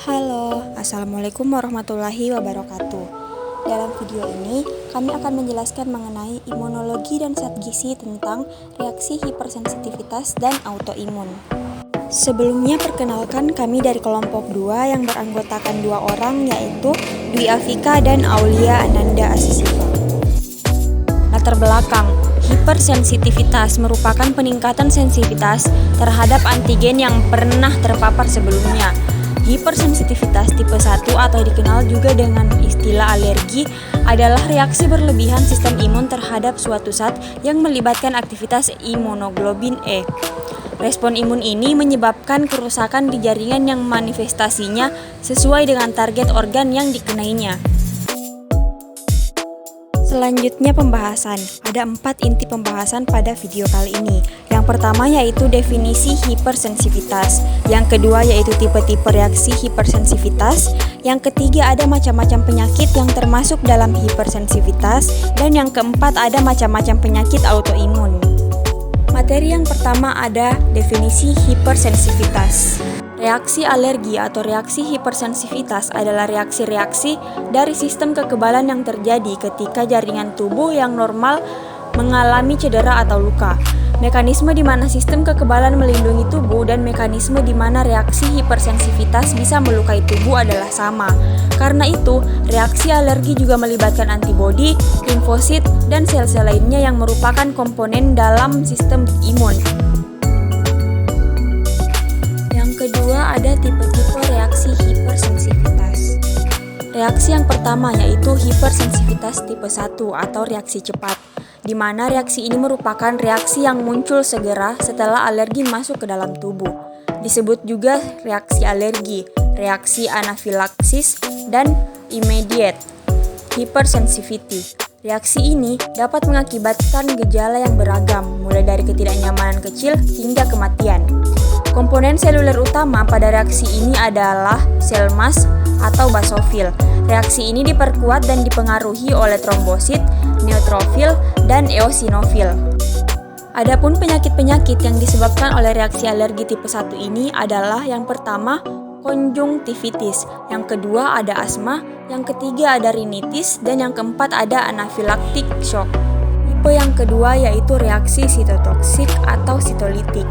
Halo, Assalamualaikum warahmatullahi wabarakatuh. Dalam video ini, kami akan menjelaskan mengenai imunologi dan zat gizi tentang reaksi hipersensitivitas dan autoimun. Sebelumnya perkenalkan kami dari kelompok 2 yang beranggotakan 2 orang, yaitu Dwi Afika dan Aulia Ananda Asisifa. Latar belakang: hipersensitivitas merupakan peningkatan sensitivitas terhadap antigen yang pernah terpapar sebelumnya. Hipersensitivitas tipe 1 atau dikenal juga dengan istilah alergi adalah reaksi berlebihan sistem imun terhadap suatu zat yang melibatkan aktivitas imunoglobin E. Respon imun ini menyebabkan kerusakan di jaringan yang manifestasinya sesuai dengan target organ yang dikenainya. Selanjutnya pembahasan. Ada 4 inti pembahasan pada video kali ini. Yang pertama yaitu definisi hipersensitivitas. Yang kedua yaitu tipe-tipe reaksi hipersensitivitas. Yang ketiga ada macam-macam penyakit yang termasuk dalam hipersensitivitas. Dan yang keempat ada macam-macam penyakit autoimun. Materi yang pertama ada definisi hipersensitivitas. Reaksi alergi atau reaksi hipersensitivitas adalah reaksi-reaksi dari sistem kekebalan yang terjadi ketika jaringan tubuh yang normal mengalami cedera atau luka. Mekanisme di mana sistem kekebalan melindungi tubuh dan mekanisme di mana reaksi hipersensitivitas bisa melukai tubuh adalah sama. Karena itu, reaksi alergi juga melibatkan antibodi, limfosit, dan sel-sel lainnya yang merupakan komponen dalam sistem imun. Kedua ada tipe-tipe reaksi hipersensitivitas. Reaksi yang pertama yaitu hipersensitivitas tipe 1 atau reaksi cepat, di mana reaksi ini merupakan reaksi yang muncul segera setelah alergi masuk ke dalam tubuh. Disebut juga reaksi alergi, reaksi anafilaksis, dan immediate hypersensitivity. Reaksi ini dapat mengakibatkan gejala yang beragam, mulai dari ketidaknyamanan kecil hingga kematian. Komponen seluler utama pada reaksi ini adalah sel mast atau basofil. Reaksi ini diperkuat dan dipengaruhi oleh trombosit, neutrofil, dan eosinofil. Adapun penyakit-penyakit yang disebabkan oleh reaksi alergi tipe 1 ini adalah yang pertama konjungtivitis, yang kedua ada asma, yang ketiga ada rinitis, dan yang keempat ada anafilaktik shock. Tipe yang kedua yaitu reaksi sitotoksik atau sitolitik.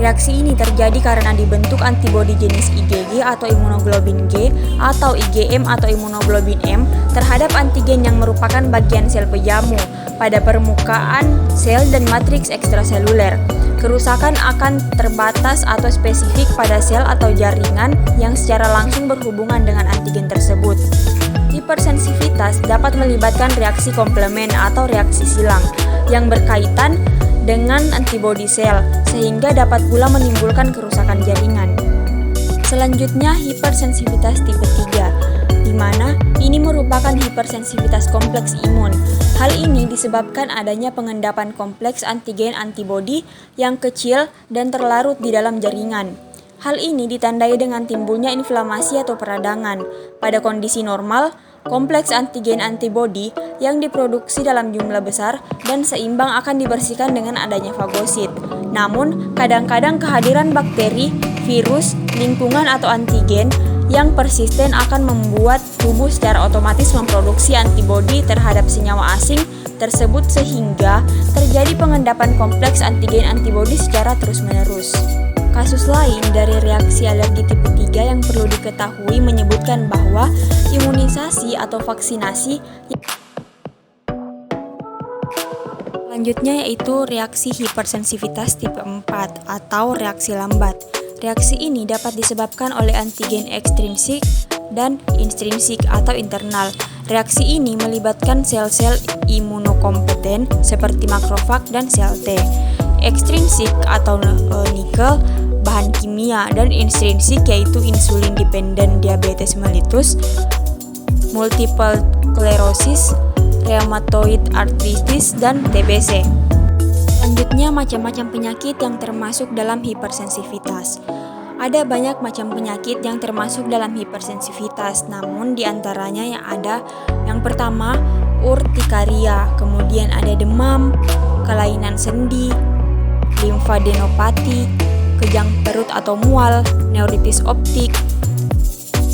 Reaksi ini terjadi karena dibentuk antibodi jenis IgG atau imunoglobin G atau IgM atau imunoglobin M terhadap antigen yang merupakan bagian sel pejamu pada permukaan sel dan matriks ekstraseluler. Kerusakan akan terbatas atau spesifik pada sel atau jaringan yang secara langsung berhubungan dengan antigen tersebut. Hipersensitivitas dapat melibatkan reaksi komplement atau reaksi silang yang berkaitan dengan antibodi sel, sehingga dapat pula menimbulkan kerusakan jaringan. Selanjutnya, hipersensitivitas tipe 3, di mana ini merupakan hipersensitivitas kompleks imun. Hal ini disebabkan adanya pengendapan kompleks antigen antibodi yang kecil dan terlarut di dalam jaringan. Hal ini ditandai dengan timbulnya inflamasi atau peradangan. Pada kondisi normal, kompleks antigen antibodi yang diproduksi dalam jumlah besar dan seimbang akan dibersihkan dengan adanya fagosit. Namun, kadang-kadang kehadiran bakteri, virus, lingkungan atau antigen yang persisten akan membuat tubuh secara otomatis memproduksi antibodi terhadap senyawa asing tersebut sehingga terjadi pengendapan kompleks antigen antibodi secara terus-menerus. Kasus lain dari reaksi alergi tipe 3 yang perlu diketahui menyebutkan bahwa imunisasi atau vaksinasi. Selanjutnya yaitu reaksi hipersensitivitas tipe 4 atau reaksi lambat. Reaksi ini dapat disebabkan oleh antigen ekstrinsik dan intrinsik atau internal. Reaksi ini melibatkan sel-sel imunokompeten seperti makrofag dan sel T. Ekstrinsik atau nikel, bahan kimia, dan intrinsik yaitu insulin dependent diabetes mellitus, multiple sclerosis, rheumatoid arthritis, dan TBC. Selanjutnya macam-macam penyakit yang termasuk dalam hipersensitivitas. Ada banyak macam penyakit yang termasuk dalam hipersensitivitas, namun diantaranya yang pertama urtikaria, kemudian ada demam, kelainan sendi, limfadenopati, kejang perut atau mual, neuritis optik,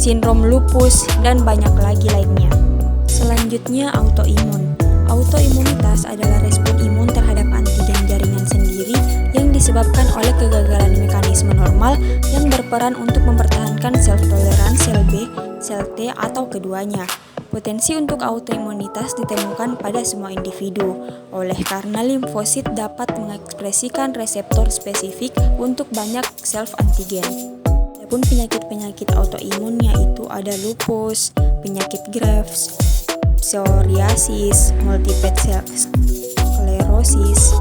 sindrom lupus, dan banyak lagi lainnya. Selanjutnya, autoimun. Autoimunitas adalah respon imun terhadap antigen jaringan sendiri yang disebabkan oleh kegagalan mekanisme normal yang berperan untuk mempertahankan sel toleran sel B, sel T, atau keduanya. Potensi untuk autoimunitas ditemukan pada semua individu, oleh karena limfosit dapat mengekspresikan reseptor spesifik untuk banyak self-antigen. Adapun penyakit-penyakit autoimun yaitu ada lupus, penyakit Graves, psoriasis, multiple sclerosis,